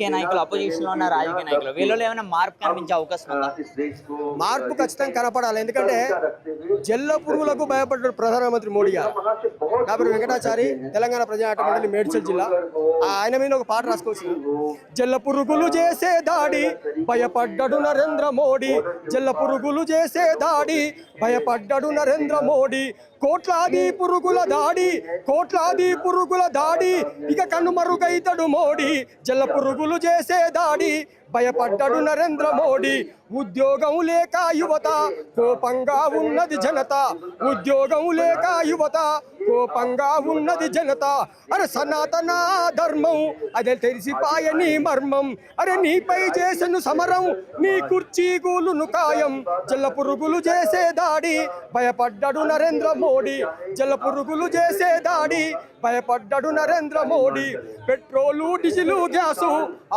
నాయకులు అపోజిషన్ లో ఉన్న రాజకీయ నాయకులు వీళ్ళలో ఏమైనా మార్పు కనిపించే అవకాశం ఉందా? మార్పు ఖచ్చితంగా కనపడాలి. ఎందుకంటే జల్ల పురుగులకు భయపడ్డాడు ప్రధానమంత్రి మోడీ గారు. నా పేరు వెంకటాచారి, తెలంగాణ ప్రజానాట్య మండలి మేడ్చల్ జిల్లా. ఆయన మీద ఒక పాట రాసుకోవచ్చు. జల్ల పురుగులు చేసే దాడి భయపడ్డాడు నరేంద్ర మోడీ, జల్ల పురుగులు చేసే దాడి భయపడ్డాడు నరేంద్ర మోడీ. కోట్లాది పురుగుల దాడి, కోట్లాది పురుగుల దాడి, ఇక కనుమరుగైతడు మోడీ. జల్ల పురుగులు చేసే దాడి భయపడ్డాడు నరేంద్ర మోడీ. ఉద్యోగం లేక యువత కోపంగా ఉన్నది జనత, ఉద్యోగం లేక యువత కోపంగా ఉన్నది జనత. అరే సనాతన ధర్మం అదే తెలిసిపాయ నీ మర్మం, అరే నీపై చేసెను సమరం నీ కుర్చీ గూలును ఖాయం. జల్ల పురుగులు చేసే దాడి భయపడ్డాడు నరేంద్ర మోడీ, జల్ల పురుగులు చేసే దాడి భయపడ్డాడు Narendra Modi. Petrol diesel gas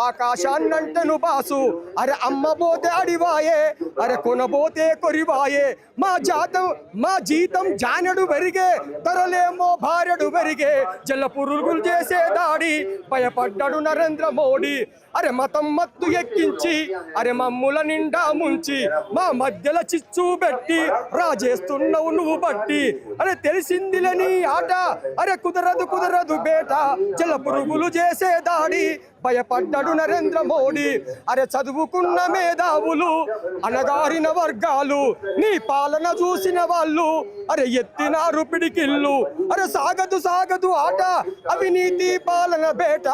ఆకాశాన్నంటను బాసు, అరే అమ్మబోతే అడివాయే, అరే కొనబోతే కొరివాయే. మా జీతం జానడు పెరిగే, ధరలేమో భార్యడు పెరిగే. జల్ల పురుగులు చేసే దాడి భయపడ్డాడు నరేంద్ర మోడీ. అరే మతం మత్తు ఎక్కించి, అరే మమ్ముల నిండా ముంచి, మా మధ్యల చిచ్చు పెట్టి రాజేస్తున్నావు నువ్వు బట్టి. అరే తెలిసిందిలే నీ ఆట, అరే కుదరదు కుదరదు బేట. జల్ల పురుగులు చేసే దాడి భయపడ్డాడు నరేంద్ర మోడీ. అరే చదువుకున్న మేధావులు అనగారిన వర్గాలు నీ పాలన చూసిన వాళ్ళు అరే ఎత్తినారు పిడికిళ్ళు. అరే సాగదు సాగదు ఆట అవినీతి పాలన బేట.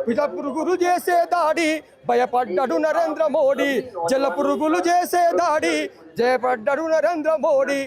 పిల్ల పురుగులు చేసే దాడి భయపడ్డాడు నరేంద్ర మోడీ, జల్ల పురుగులు చేసే దాడి జయపడ్డాడు నరేంద్ర మోడీ.